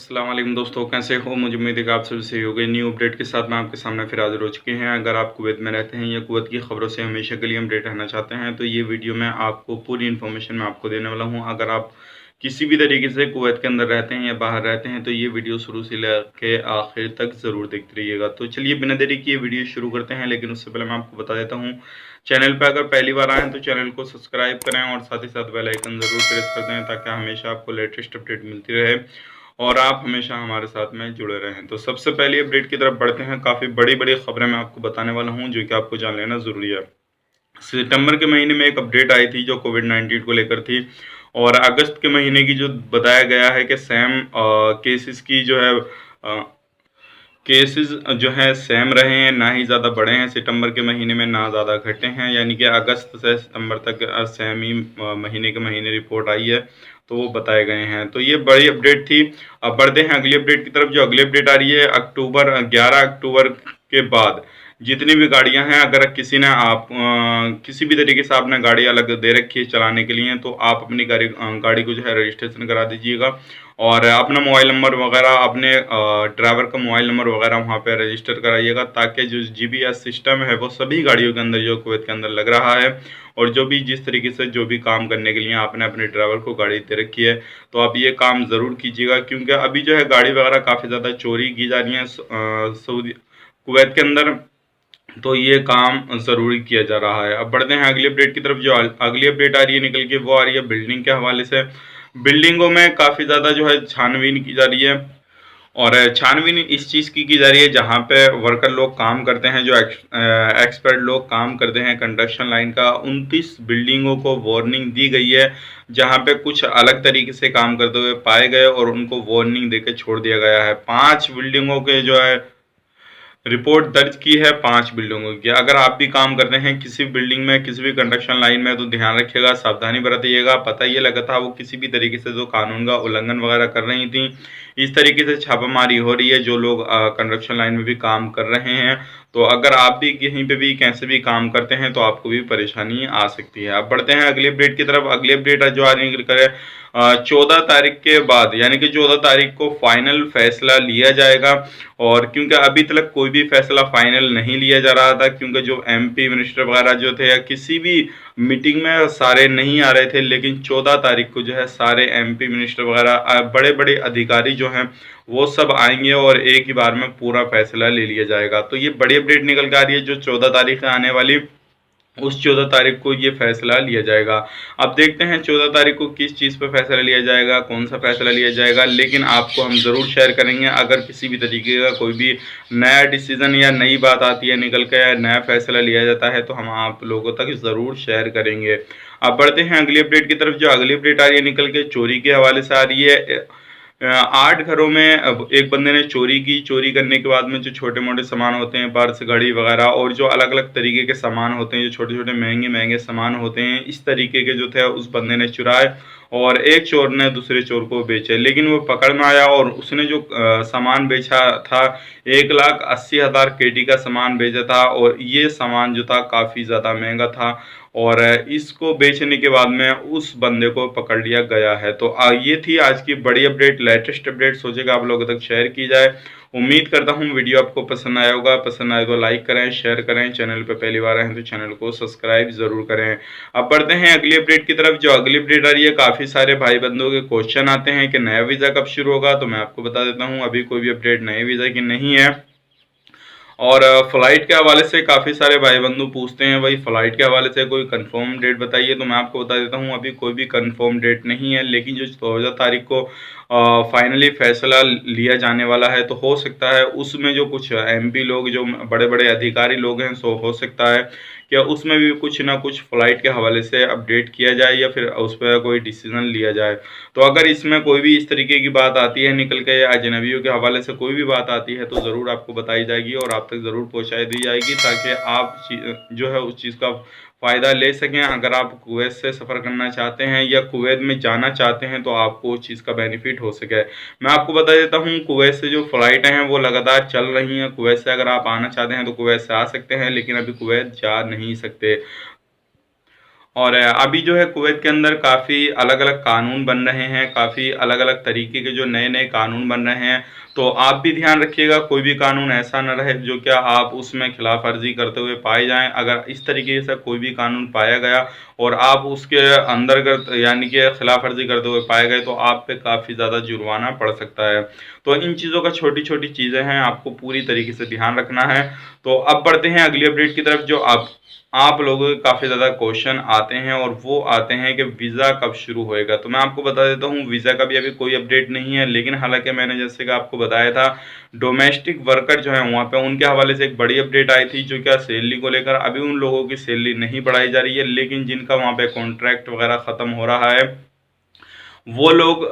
अस्सलाम वालेकुम दोस्तों, कैसे हो? मुझे उम्मीद है कि आप सभी सही होंगे। न्यू अपडेट के साथ मैं आपके सामने फिर हाज़िर हो चुके हैं। अगर आप कुवैत में रहते हैं या कुवैत की खबरों से हमेशा के लिए अपडेट रहना चाहते हैं तो ये वीडियो में आपको पूरी इन्फॉर्मेशन मैं आपको देने वाला हूँ। अगर आप किसी भी तरीके से कुवैत के अंदर रहते हैं या बाहर रहते हैं तो ये वीडियो शुरू से लेके आखिर तक ज़रूर देखते रहिएगा। तो चलिए बिना देरी किए वीडियो शुरू करते हैं, लेकिन उससे पहले मैं आपको बता देता हूँ, चैनल पर अगर पहली बार आए हैं तो चैनल को सब्सक्राइब करें और साथ ही साथ बेल आइकन ज़रूर प्रेस कर दें ताकि हमेशा आपको लेटेस्ट अपडेट मिलती रहे और आप हमेशा हमारे साथ में जुड़े रहें। तो सबसे पहले अपडेट की तरफ बढ़ते हैं। काफ़ी बड़ी-बड़ी खबरें मैं आपको बताने वाला हूं जो कि आपको जान लेना ज़रूरी है। सितंबर के महीने में एक अपडेट आई थी जो कोविड-19 को लेकर थी और अगस्त के महीने की जो बताया गया है कि केसेस की जो है केसेस जो है सेम रहे हैं, ना ही ज़्यादा बढ़े हैं सितंबर के महीने में, ना ज़्यादा घटे हैं। यानी कि अगस्त से सितंबर तक सेम ही महीने के महीने रिपोर्ट आई है, तो वो बताए गए हैं। तो ये बड़ी अपडेट थी। अब बढ़ते हैं अगली अपडेट की तरफ। जो अगली अपडेट आ रही है 11 अक्टूबर के बाद जितनी भी गाड़ियां हैं, अगर किसी ने किसी भी तरीके से आपने गाड़ी अलग दे रखी है चलाने के लिए, तो आप अपनी गाड़ी को जो है रजिस्ट्रेशन करा दीजिएगा और अपना मोबाइल नंबर वगैरह, अपने ड्राइवर का मोबाइल नंबर वगैरह वहाँ पे रजिस्टर कराइएगा ताकि जो जीपीएस सिस्टम है वो सभी गाड़ियों के अंदर जो कुवैत के अंदर लग रहा है और जो भी जिस तरीके से जो भी काम करने के लिए आपने अपने ड्राइवर को गाड़ी दे रखी है, तो आप ये काम ज़रूर कीजिएगा। क्योंकि अभी जो है गाड़ी वगैरह काफ़ी ज़्यादा चोरी की जा रही है सऊदी कुवैत के अंदर, तो ये काम ज़रूरी किया जा रहा है। अब बढ़ते हैं अगली अपडेट की तरफ। जो अगली अपडेट आ रही है निकल के, वो आ रही है बिल्डिंग के हवाले से। बिल्डिंगों में काफ़ी ज़्यादा जो है छानबीन की जा रही है और छानबीन इस चीज़ की जा रही है जहाँ पे वर्कर लोग काम करते हैं, जो एक्सपर्ट लोग काम करते हैं कंस्ट्रक्शन लाइन का। 29 बिल्डिंगों को वार्निंग दी गई है जहाँ पे कुछ अलग तरीके से काम करते हुए पाए गए और उनको वार्निंग देकर छोड़ दिया गया है। 5 बिल्डिंगों के जो है रिपोर्ट दर्ज की है, 5 बिल्डिंगों की। अगर आप भी काम करते हैं किसी बिल्डिंग में, किसी भी कंस्ट्रक्शन लाइन में, तो ध्यान रखिएगा, सावधानी बरतिएगा। पता ये लगा था वो किसी भी तरीके से जो कानून का उल्लंघन वगैरह कर रही थी, इस तरीके से छापामारी हो रही है जो लोग कंस्ट्रक्शन लाइन में भी काम कर रहे हैं। तो अगर आप भी कहीं पे भी कैसे भी काम करते हैं तो आपको भी परेशानी आ सकती है। अब बढ़ते हैं अगली अपडेट की तरफ। अगली अपडेट जो आ रही है 14 तारीख के बाद, यानी कि 14 तारीख को फाइनल फैसला लिया जाएगा। और क्योंकि अभी तक कोई भी फैसला फाइनल नहीं लिया जा रहा था, क्योंकि जो एमपी मिनिस्टर वगैरह जो थे या किसी भी मीटिंग में सारे नहीं आ रहे थे, लेकिन 14 तारीख को जो है सारे एमपी मिनिस्टर वगैरह बड़े बड़े अधिकारी जो हैं वो सब आएंगे और एक ही बार में पूरा फैसला ले लिया जाएगा। तो ये बड़ी अपडेट निकल के आ रही है। जो 14 तारीख आने वाली, उस 14 तारीख को ये फैसला लिया जाएगा। अब देखते हैं 14 तारीख को किस चीज़ पर फैसला लिया जाएगा, कौन सा फैसला लिया जाएगा, लेकिन आपको हम ज़रूर शेयर करेंगे। अगर किसी भी तरीके का कोई भी नया डिसीजन या नई बात आती है निकल के, या नया फैसला लिया जाता है, तो हम आप लोगों तक ज़रूर शेयर करेंगे। अब बढ़ते हैं अगली अपडेट की तरफ। जो अगली अपडेट आ रही है निकल के चोरी के हवाले से आ रही है। 8 घरों में अब एक बंदे ने चोरी की। चोरी करने के बाद में जो छोटे मोटे सामान होते हैं, पर्स, घड़ी वगैरह, और जो अलग अलग तरीके के सामान होते हैं, जो छोटे छोटे महंगे महंगे सामान होते हैं, इस तरीके के जो थे उस बंदे ने चुराए और एक चोर ने दूसरे चोर को बेचे। लेकिन वो पकड़ में आया और उसने जो सामान बेचा था, 1,80,000 केडी का सामान बेचा था और ये सामान जो था काफ़ी ज़्यादा महंगा था और इसको बेचने के बाद में उस बंदे को पकड़ लिया गया है। तो ये थी आज की बड़ी अपडेट, लेटेस्ट अपडेट। सोचेगा आप लोगों तक शेयर की जाए। उम्मीद करता हूँ वीडियो आपको पसंद आया होगा। पसंद आए तो लाइक करें, शेयर करें। चैनल पर पहली बार आए हैं तो चैनल को सब्सक्राइब जरूर करें। अब बढ़ते हैं अगली अपडेट की तरफ। जो अगली अपडेट आ रही है, काफ़ी सारे भाई बंधुओं के क्वेश्चन आते हैं कि नया वीज़ा कब शुरू होगा, तो मैं आपको बता देता हूँ अभी कोई भी अपडेट नए वीज़ा की नहीं है। और फ्लाइट के हवाले से काफ़ी सारे भाई बंधु पूछते हैं, भाई फ्लाइट के हवाले से कोई कंफर्म डेट बताइए, तो मैं आपको बता देता हूँ अभी कोई भी कंफर्म डेट नहीं है। लेकिन जो 14 तारीख को फाइनली फैसला लिया जाने वाला है, तो हो सकता है उसमें जो कुछ एमपी लोग, जो बड़े बड़े अधिकारी लोग हैं, सो हो सकता है कि उसमें भी कुछ ना कुछ फ्लाइट के हवाले से अपडेट किया जाए या फिर उस पर कोई डिसीजन लिया जाए। तो अगर इसमें कोई भी इस तरीके की बात आती है निकल के, या अजनबियों के हवाले से कोई भी बात आती है, तो ज़रूर आपको बताई जाएगी और आप तक ज़रूर पहुंचाई दी जाएगी ताकि आप जो है उस चीज़ का फ़ायदा ले सकें। अगर आप कुवैत से सफ़र करना चाहते हैं या कुवैत में जाना चाहते हैं तो आपको उस चीज़ का बेनिफिट हो सके। मैं आपको बता देता हूँ, कुवैत से जो फ़्लाइटें हैं वो लगातार चल रही हैं। कुवैत से अगर आप आना चाहते हैं तो कुवैत से आ सकते हैं, लेकिन अभी कुवैत जा नहीं सकते। और अभी जो है कुवैत के अंदर काफ़ी अलग-अलग कानून बन रहे हैं, काफ़ी अलग-अलग तरीके के जो नए-नए कानून बन रहे हैं, तो आप भी ध्यान रखिएगा कोई भी कानून ऐसा ना रहे जो क्या आप उसमें खिलाफ़वर्ज़ी करते हुए पाए जाएँ। अगर इस तरीके से कोई भी कानून पाया गया और आप उसके अंतर्गत यानी कि खिलाफ़वर्ज़ी करते हुए पाए गए, तो आप पे काफ़ी ज़्यादा जुर्माना पड़ सकता है। तो इन चीज़ों का छोटी-छोटी चीज़ें हैं, आपको पूरी तरीके से ध्यान रखना है। तो अब बढ़ते हैं अगली अपडेट की तरफ, जो आप लोगों के काफ़ी ज़्यादा क्वेश्चन आते हैं और वो आते हैं कि वीज़ा कब शुरू होएगा। तो मैं आपको बता देता हूँ वीज़ा का भी अभी कोई अपडेट नहीं है, लेकिन हालाँकि मैंने जैसे कि आपको बताया था डोमेस्टिक वर्कर जो है वहाँ पे उनके हवाले से एक बड़ी अपडेट आई थी जो क्या सैलरी को लेकर अभी उन लोगों की सैलरी नहीं बढ़ाई जा रही है, लेकिन जिनका वहाँ पे कॉन्ट्रैक्ट वगैरह ख़त्म हो रहा है वो लोग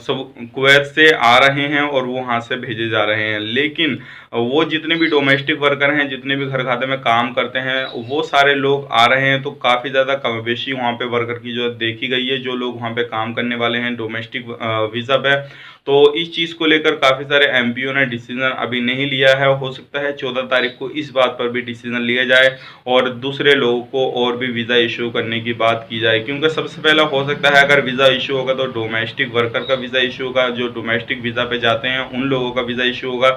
सब कुवैत से आ रहे हैं और वो वहाँ से भेजे जा रहे हैं। लेकिन वो जितने भी डोमेस्टिक वर्कर हैं, जितने भी घर खाते में काम करते हैं, वो सारे लोग आ रहे हैं। तो काफ़ी ज़्यादा कम-बेशी वहाँ पे वर्कर की जो देखी गई है, जो लोग वहाँ पे काम करने वाले हैं डोमेस्टिक वीज़ा पे। तो इस चीज़ को लेकर काफ़ी सारे एमपीओ ने डिसीज़न अभी नहीं लिया है। हो सकता है 14 तारीख को इस बात पर भी डिसीज़न लिया जाए और दूसरे लोगों को और भी वीज़ा इश्यू करने की बात की जाए, क्योंकि सबसे पहला हो सकता है अगर वीज़ा इश्यू होगा तो डोमेस्टिक वर्कर का वीज़ा इश्यू होगा, जो डोमेस्टिक वीज़ा पे जाते हैं उन लोगों का वीज़ा इश्यू होगा।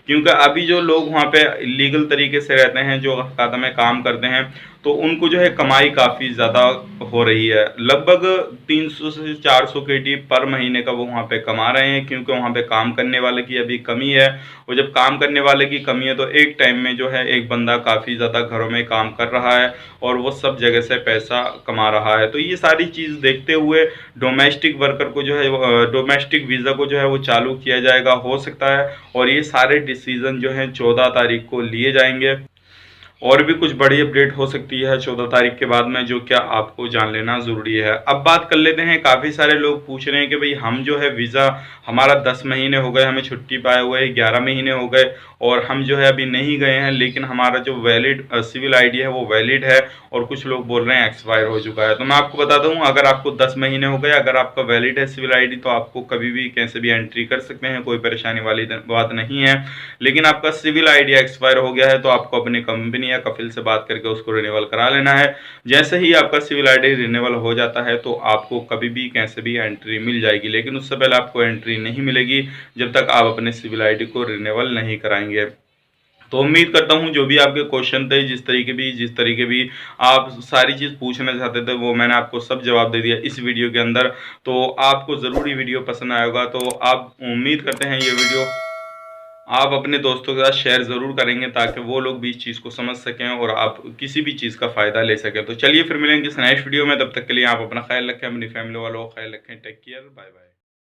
क्योंकि अभी जो लोग वहाँ पे इलीगल तरीके से रहते हैं, जो क़ाता में काम करते हैं, तो उनको जो है कमाई काफ़ी ज़्यादा हो रही है। लगभग 300 से 400 केटी पर महीने का वो वहाँ पे कमा रहे हैं, क्योंकि वहाँ पे काम करने वाले की अभी कमी है। और जब काम करने वाले की कमी है तो एक टाइम में जो है एक बंदा काफ़ी ज़्यादा घरों में काम कर रहा है और वो सब जगह से पैसा कमा रहा है। तो ये सारी चीज़ देखते हुए डोमेस्टिक वर्कर को जो है डोमेस्टिक वीज़ा को जो है वो चालू किया जाएगा, हो सकता है। और ये सारे डिसीज़न जो हैं 14 तारीख को लिए जाएंगे। और भी कुछ बड़ी अपडेट हो सकती है 14 तारीख के बाद में, जो क्या आपको जान लेना ज़रूरी है। अब बात कर लेते हैं, काफ़ी सारे लोग पूछ रहे हैं कि भाई हम जो है वीज़ा हमारा 10 महीने हो गए, हमें छुट्टी पाए हुए 11 महीने हो गए और हम जो है अभी नहीं गए हैं, लेकिन हमारा जो वैलिड सिविल आईडी है वो वैलिड है और कुछ लोग बोल रहे हैं एक्सपायर हो चुका है। तो मैं आपको बता दूँ, अगर आपको 10 महीने हो गए, अगर आपका वैलिड है सिविल आईडी, तो आपको कभी भी कैसे भी एंट्री कर सकते हैं, कोई परेशानी वाली बात नहीं है। लेकिन आपका सिविल आईडी एक्सपायर हो गया है तो आपको अपनी कंपनी या कफिल से बात करके उसको रिन्यूअल करा लेना है। जैसे ही आपका सिविल आईडी रिन्यूअल हो जाता है तो आपको कभी भी कैसे भी एंट्री मिल जाएगी, लेकिन उससे पहले आपको एंट्री नहीं मिलेगी जब तक आप अपने सिविल आईडी को रिन्यूअल नहीं कराएंगे। तो उम्मीद करता हूँ जो भी आपके क्वेश्चन थे, जिस तरीके भी आप सारी चीज़ पूछना चाहते थे, वो मैंने आपको सब जवाब दे दिया इस वीडियो के अंदर। तो आपको ज़रूर ये वीडियो पसंद आया होगा। तो आप उम्मीद करते हैं ये वीडियो आप अपने दोस्तों के साथ शेयर ज़रूर करेंगे, ताकि वो लोग भी इस चीज़ को समझ सकें और आप किसी भी चीज़ का फ़ायदा ले सकें। तो चलिए फिर मिलेंगे किसी नेक्स्ट वीडियो में, तब तक के लिए आप अपना ख्याल रखें, अपनी फैमिली वालों का ख्याल रखें। Take care, bye bye.